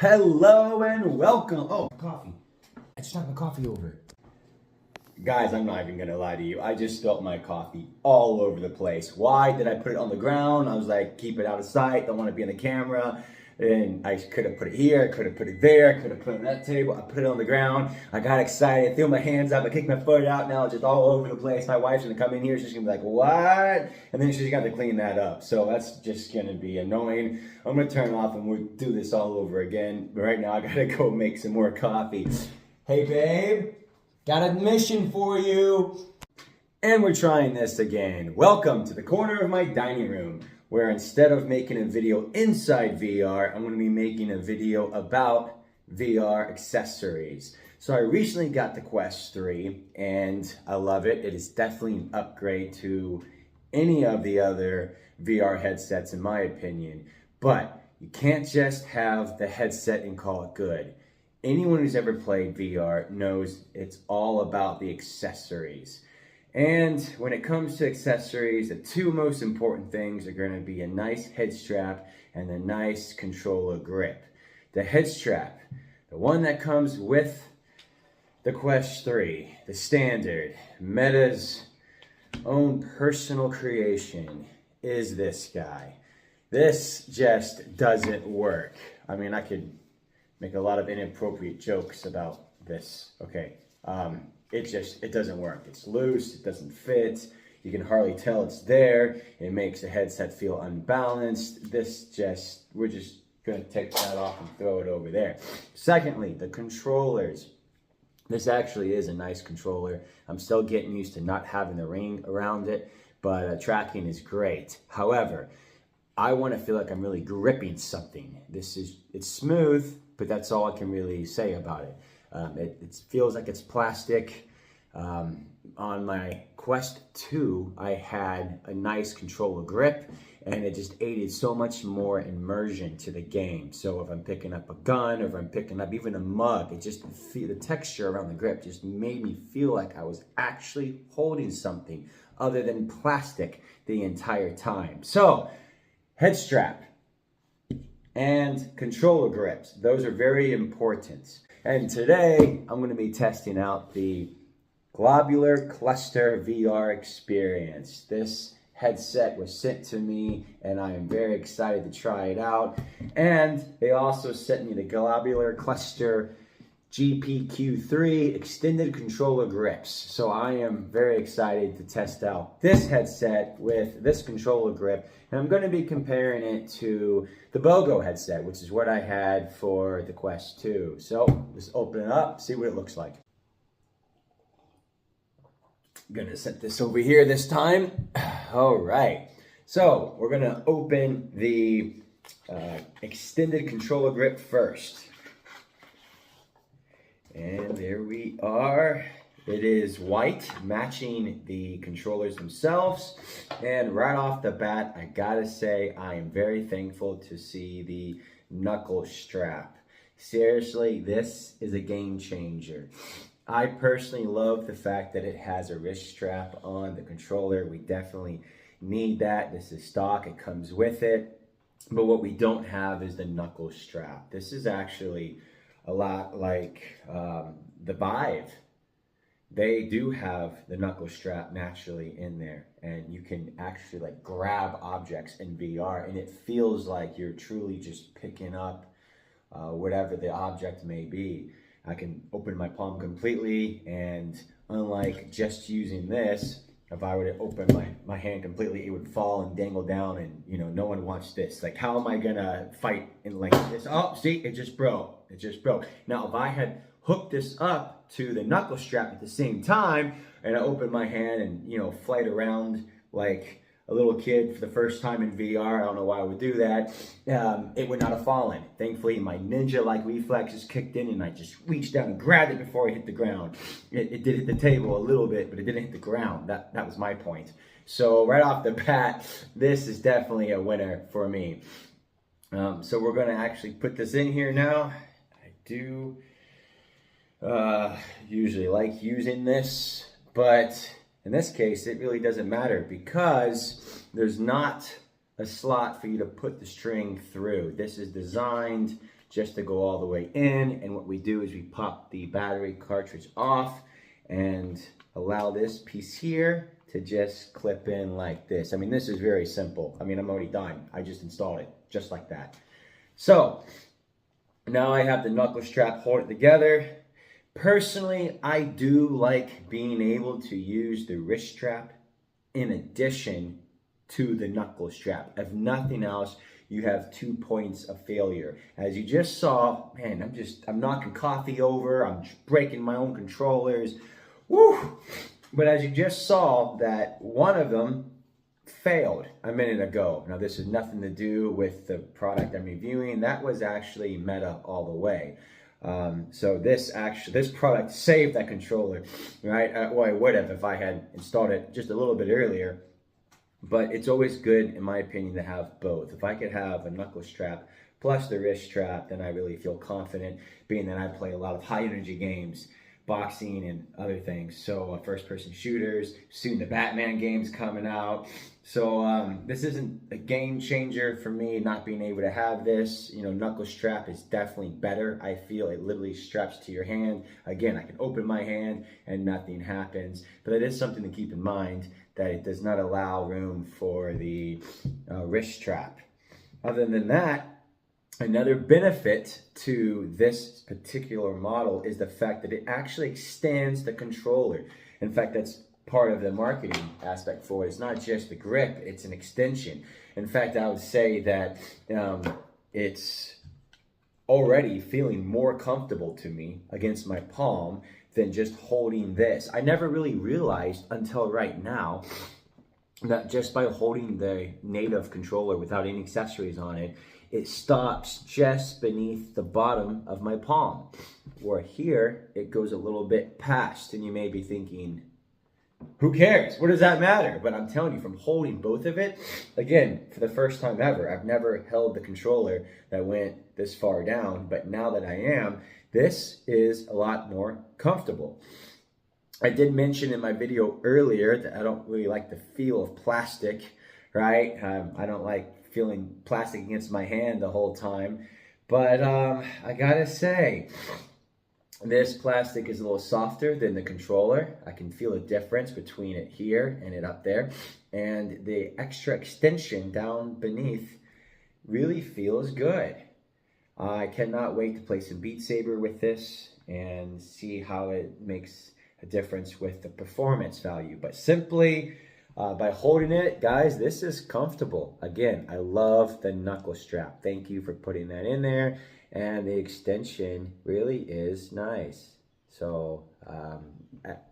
Hello and welcome. Oh, coffee. I just knocked my coffee over. Guys, I'm not even gonna lie to you. I just spilled my coffee all over the place. Why did I put it on the ground? I was like, keep it out of sight. Don't want to be on the camera. And I could have put it here. I could have put it there. I could have put it on that table. I put it on the ground. I got excited. Threw my hands up. I kicked my foot out. Now it's just all over the place. My wife's gonna come in here. She's gonna be like, what? And then she's got to clean that up. So that's just gonna be annoying. I'm gonna turn off and we'll do this all over again. But right now I gotta go make some more coffee. Hey, babe. Got a mission for you. And we're trying this again. Welcome to the corner of my dining room, where instead of making a video inside VR, I'm going to be making a video about VR accessories. So I recently got the Quest 3 and I love it. It is definitely an upgrade to any of the other VR headsets in my opinion. But you can't just have the headset and call it good. Anyone who's ever played VR knows it's all about the accessories. And when it comes to accessories, the two most important things are going to be a nice head strap and a nice controller grip. The head strap, the one that comes with the Quest 3, the standard, Meta's own personal creation, is this guy. This just doesn't work. I mean, I could make a lot of inappropriate jokes about this. Okay, it doesn't work. It's loose, it doesn't fit. You can hardly tell it's there. It makes the headset feel unbalanced. We're just gonna take that off and throw it over there. Secondly, the controllers. This actually is a nice controller. I'm still getting used to not having the ring around it, but tracking is great. However, I want to feel like I'm really gripping something. It's smooth, but that's all I can really say about it. It feels like it's plastic. On my Quest 2, I had a nice controller grip, and it just aided so much more immersion to the game. So if I'm picking up a gun, or if I'm picking up even a mug, the texture around the grip just made me feel like I was actually holding something other than plastic the entire time. So, head strap and controller grips, those are very important. And today, I'm going to be testing out the Globular Cluster VR experience. This headset was sent to me, and I am very excited to try it out. And they also sent me the Globular Cluster GPQ3 extended controller grips. So I am very excited to test out this headset with this controller grip. And I'm going to be comparing it to the BOGO headset, which is what I had for the Quest 2. So let's open it up, see what it looks like. I'm going to set this over here this time. All right. So we're going to open the extended controller grip first. And there we are. It is white, matching the controllers themselves. And right off the bat, I gotta say, I am very thankful to see the knuckle strap. Seriously, this is a game changer. I personally love the fact that it has a wrist strap on the controller. We definitely need that. This is stock, it comes with it. But what we don't have is the knuckle strap. This is actually a lot like the Vive. They do have the knuckle strap naturally in there, and you can actually like grab objects in VR, and it feels like you're truly just picking up whatever the object may be. I can open my palm completely, and unlike just using this, if I were to open my hand completely, it would fall and dangle down, and no one wants this. Like, how am I gonna fight in like this? Oh, see, it just broke. It just broke. Now, if I had hooked this up to the knuckle strap at the same time, and I opened my hand and flight around like a little kid for the first time in VR, I don't know why I would do that, it would not have fallen. Thankfully, my ninja-like reflexes kicked in, and I just reached down and grabbed it before it hit the ground. It did hit the table a little bit, but it didn't hit the ground. That was my point. So right off the bat, this is definitely a winner for me. So we're going to actually put this in here now. I do usually like using this, but in this case, it really doesn't matter because there's not a slot for you to put the string through. This is designed just to go all the way in. And what we do is we pop the battery cartridge off and allow this piece here to just clip in like this. I mean, this is very simple. I mean, I'm already done. I just installed it just like that. So now I have the knuckle strap hold it together. Personally, I do like being able to use the wrist strap in addition to the knuckle strap. If nothing else, you have 2 points of failure. As you just saw, man, I'm knocking coffee over, I'm breaking my own controllers. Woo! But as you just saw, that one of them failed a minute ago. Now, this has nothing to do with the product I'm reviewing. That was actually Meta all the way. So this product saved that controller, right? Well, I would have if I had installed it just a little bit earlier. But it's always good, in my opinion, to have both. If I could have a knuckle strap plus the wrist strap, then I really feel confident, being that I play a lot of high energy games, boxing and other things. So first person shooters, soon the Batman game's coming out. So this isn't a game changer for me not being able to have this. You know, knuckle strap is definitely better. I feel it literally straps to your hand. Again, I can open my hand and nothing happens. But it is something to keep in mind, that it does not allow room for the wrist strap. Other than that, another benefit to this particular model is the fact that it actually extends the controller. In fact, that's part of the marketing aspect for it. It's not just the grip, it's an extension. In fact, I would say that it's already feeling more comfortable to me against my palm than just holding this. I never really realized until right now that just by holding the native controller without any accessories on it, it stops just beneath the bottom of my palm. Where here, it goes a little bit past, and you may be thinking, who cares? What does that matter? But I'm telling you, from holding both of it, again, for the first time ever, I've never held the controller that went this far down, but now that I am, this is a lot more comfortable. I did mention in my video earlier that I don't really like the feel of plastic, right? I don't like feeling plastic against my hand the whole time. But I gotta say, this plastic is a little softer than the controller. I can feel a difference between it here and it up there. And the extra extension down beneath really feels good. I cannot wait to play some Beat Saber with this and see how it makes a difference with the performance value. But simply by holding it, guys, this is comfortable. Again, I love the knuckle strap. Thank you for putting that in there. And the extension really is nice. So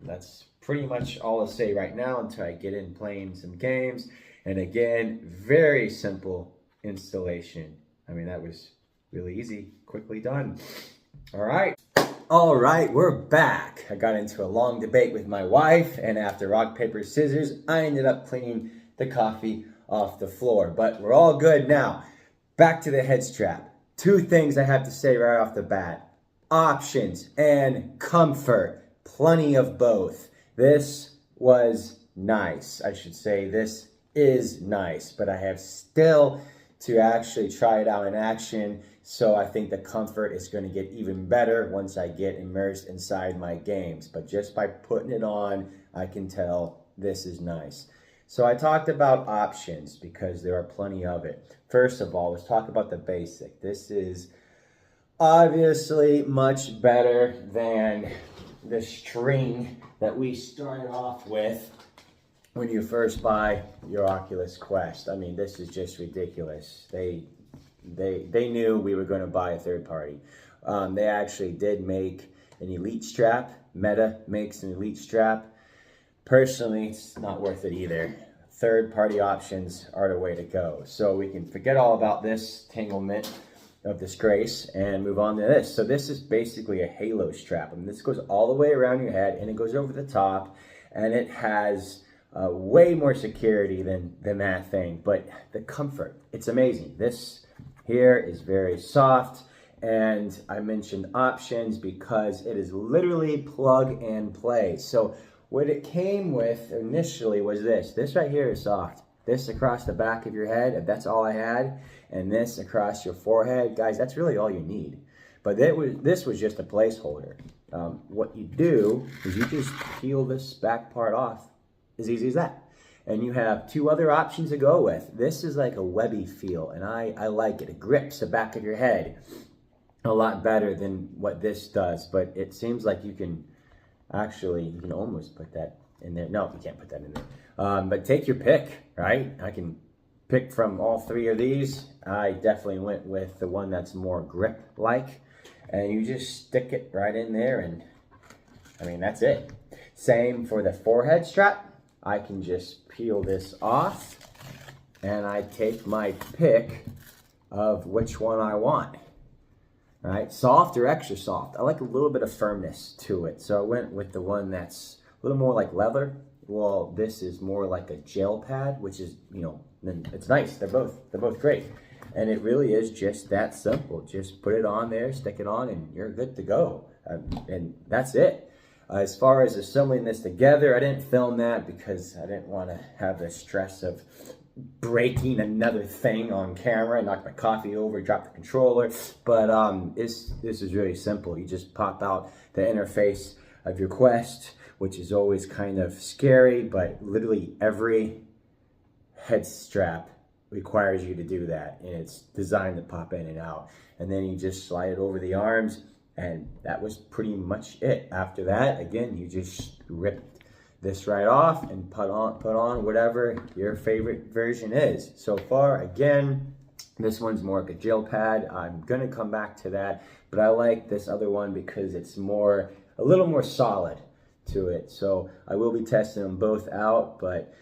that's pretty much all I'll say right now until I get in playing some games. And again, very simple installation. I mean, that was really easy, quickly done. All right, we're back. I got into a long debate with my wife, and after rock, paper, scissors, I ended up cleaning the coffee off the floor. But we're all good now. Back to the head strap. 2 things I have to say right off the bat. Options and comfort. Plenty of both. This was nice. I should say this is nice, but I have still to actually try it out in action. So I think the comfort is going to get even better once I get immersed inside my games. But just by putting it on, I can tell this is nice. So I talked about options because there are plenty of it. First of all, let's talk about the basic. This is obviously much better than the string that we started off with when you first buy your Oculus Quest. I mean, this is just ridiculous. They knew we were going to buy a third party. They actually did make an Elite strap. Meta makes an Elite strap. Personally, it's not worth it either. Third-party options are the way to go. So we can forget all about this entanglement of disgrace and move on to this. So this is basically a halo strap. I mean, this goes all the way around your head and it goes over the top, and it has way more security than that thing. But the comfort, it's amazing. This here is very soft, and I mentioned options because it is literally plug and play. So what it came with initially was this. This right here is soft. This across the back of your head, if that's all I had, and this across your forehead, guys, that's really all you need. But this was just a placeholder. What you do is you just peel this back part off, as easy as that. And you have two other options to go with. This is like a webby feel, and I like it. It grips the back of your head a lot better than what this does, but it seems like you can almost put that in there. No, you can't put that in there. But take your pick, right? I can pick from all three of these. I definitely went with the one that's more grip-like, and you just stick it right in there, and I mean, that's it. Same for the forehead strap. I can just peel this off, and I take my pick of which one I want. All right, soft or extra soft. I like a little bit of firmness to it, so I went with the one that's a little more like leather. Well, this is more like a gel pad, which is, it's nice. They're both great, and it really is just that simple. Just put it on there, stick it on, and you're good to go. And that's it. As far as assembling this together, I didn't film that because I didn't want to have the stress of breaking another thing on camera. I knocked my coffee over, dropped the controller. But this is really simple. You just pop out the interface of your Quest, which is always kind of scary, but literally every head strap requires you to do that, and it's designed to pop in and out. And then you just slide it over the arms, and that was pretty much it. After that, again, you just rip this right off and put on whatever your favorite version is. So far, again, this one's more like a gel pad. I'm gonna come back to that, but I like this other one because it's a little more solid to it. So I will be testing them both out, but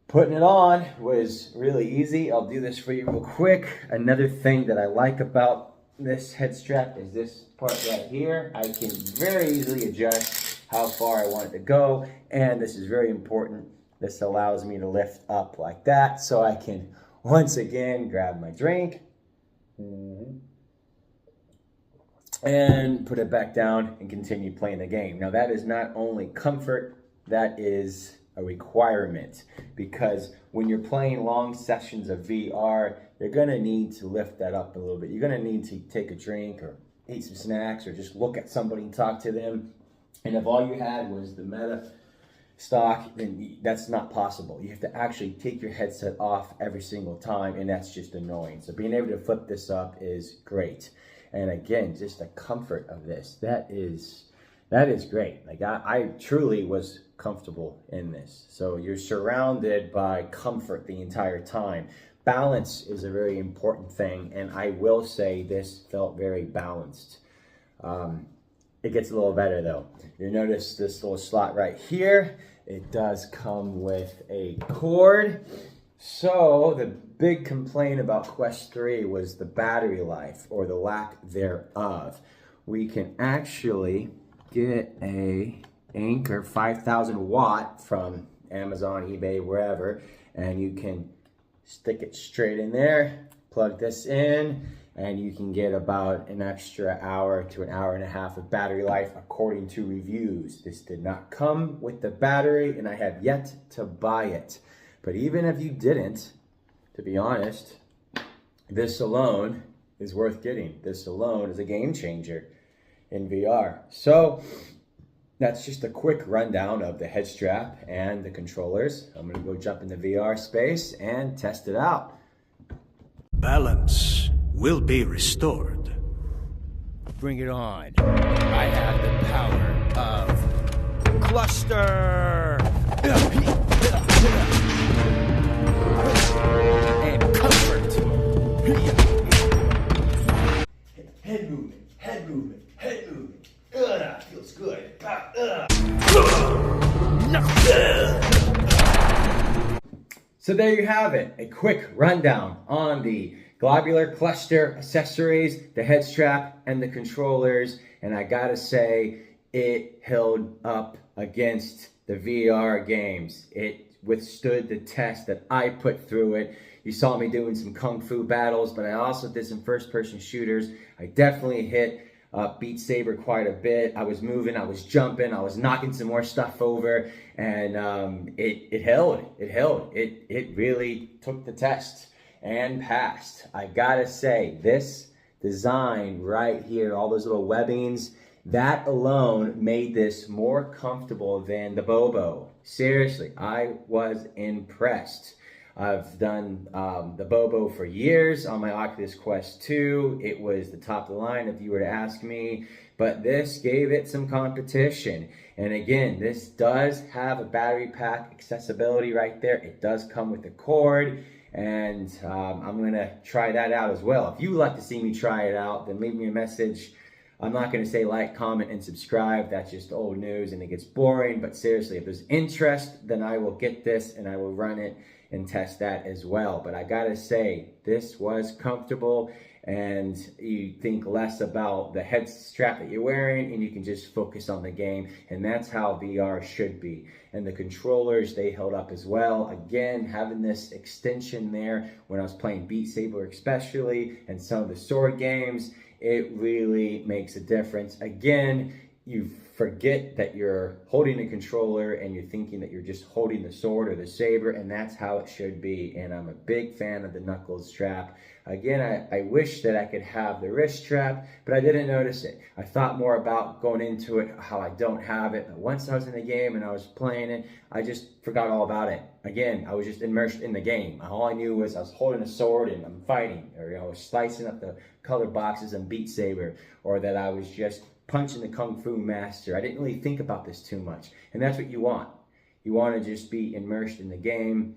putting it on was really easy. I'll do this for you real quick. Another thing that I like about this head strap is this part right here. I can very easily adjust how far I want it to go, and this is very important. This allows me to lift up like that, so I can once again grab my drink and put it back down and continue playing the game. Now that is not only comfort, that is a requirement, because when you're playing long sessions of VR, you're gonna need to lift that up a little bit. You're gonna need to take a drink or eat some snacks or just look at somebody and talk to them. And if all you had was the Meta stock, then that's not possible. You have to actually take your headset off every single time, and that's just annoying. So being able to flip this up is great. And again, just the comfort of this, that is great. Like I truly was comfortable in this. So you're surrounded by comfort the entire time. Balance is a very important thing, and I will say this felt very balanced. It gets a little better though. You notice this little slot right here. It does come with a cord. So the big complaint about Quest 3 was the battery life, or the lack thereof. We can actually get a Anker 5000 watt from Amazon, eBay, wherever, and you can stick it straight in there, plug this in, and you can get about an extra hour to an hour and a half of battery life according to reviews. This did not come with the battery, and I have yet to buy it. But even if you didn't, to be honest, this alone is worth getting. This alone is a game changer in VR. So that's just a quick rundown of the head strap and the controllers. I'm gonna go jump in the VR space and test it out. Balance will be restored. Bring it on. I have the power of cluster and comfort. Head movement, head movement, head movement. Feels good. So there you have it, a quick rundown on the Globular Cluster accessories, the head strap, and the controllers. And I gotta say, it held up against the VR games. It withstood the test that I put through it. You saw me doing some kung fu battles, but I also did some first-person shooters. I definitely hit Beat Saber quite a bit. I was moving, I was jumping, I was knocking some more stuff over, and it held. It really took the test. and past. I gotta say, this design right here, all those little webbings, that alone made this more comfortable than the Bobo. Seriously, I was impressed. I've done the Bobo for years on my Oculus Quest 2. It was the top of the line if you were to ask me, but this gave it some competition. And again, this does have a battery pack accessibility right there. It does come with a cord, and I'm gonna try that out as well. If you would like to see me try it out, then leave me a message. I'm not gonna say like, comment, and subscribe. That's just old news and it gets boring, but seriously, if there's interest, then I will get this and I will run it and test that as well. But I gotta say, this was comfortable, and you think less about the head strap that you're wearing and you can just focus on the game, and that's how VR should be. And the controllers, they held up as well. Again, having this extension there when I was playing Beat Saber especially, and some of the sword games, it really makes a difference. Again, you forget that you're holding a controller and you're thinking that you're just holding the sword or the saber, and that's how it should be. And I'm a big fan of the knuckles strap. Again, I wish that I could have the wrist strap, but I didn't notice it. I thought more about going into it, how I don't have it. But once I was in the game and I was playing it, I just forgot all about it. Again, I was just immersed in the game. All I knew was I was holding a sword and I'm fighting, or slicing up the color boxes and Beat Saber, or that I was just punching the Kung Fu master. I didn't really think about this too much, and that's what you want. You want to just be immersed in the game,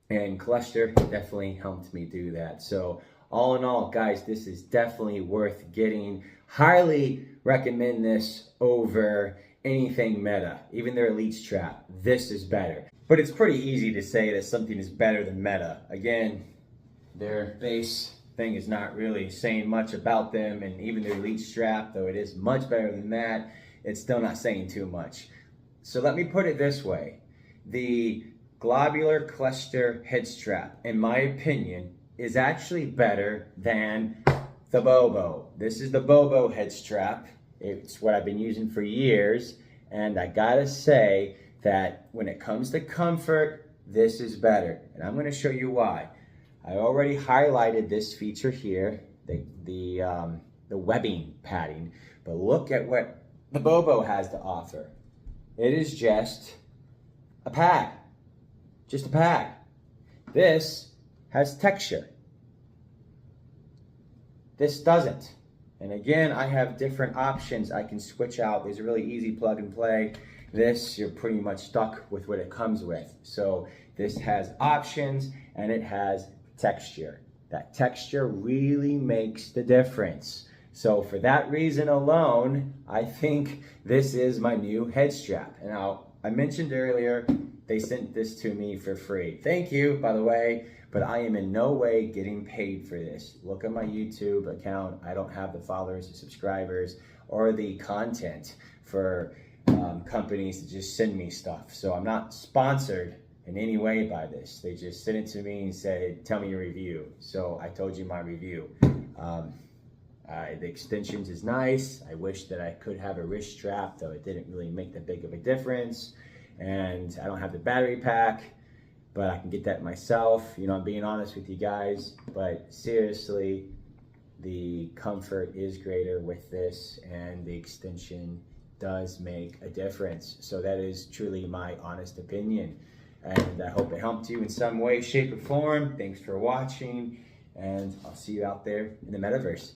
and Cluster definitely helped me do that. So all in all, guys, this is definitely worth getting. Highly recommend this over anything Meta, even their Elite strap. This is better. But it's pretty easy to say that something is better than Meta. Again, their base thing is not really saying much about them, and even their Elite strap, though it is much better than that, it's still not saying too much. So let me put it this way. The Globular Cluster head strap, in my opinion, is actually better than the Bobo. This is the Bobo head strap. It's what I've been using for years, and I gotta say that when it comes to comfort, this is better, and I'm gonna show you why. I already highlighted this feature here, the webbing padding, but look at what the Bobo has to offer. It is just a pad, just a pad. This has texture. This doesn't. And again, I have different options I can switch out. There's a really easy plug and play. This, you're pretty much stuck with what it comes with. So this has options and it has texture. That texture really makes the difference. So for that reason alone, I think this is my new head strap. And now, I mentioned earlier, they sent this to me for free. Thank you, by the way, but I am in no way getting paid for this. Look at my YouTube account. I don't have the followers or subscribers or the content for companies to just send me stuff. So I'm not sponsored in any way by this. They just sent it to me and said, tell me your review. So I told you my review. The extensions is nice. I wish that I could have a wrist strap, though it didn't really make that big of a difference. And I don't have the battery pack, but I can get that myself. You know, I'm being honest with you guys, but seriously, the comfort is greater with this, and the extension does make a difference. So that is truly my honest opinion. And I hope it helped you in some way, shape, or form. Thanks for watching, and I'll see you out there in the metaverse.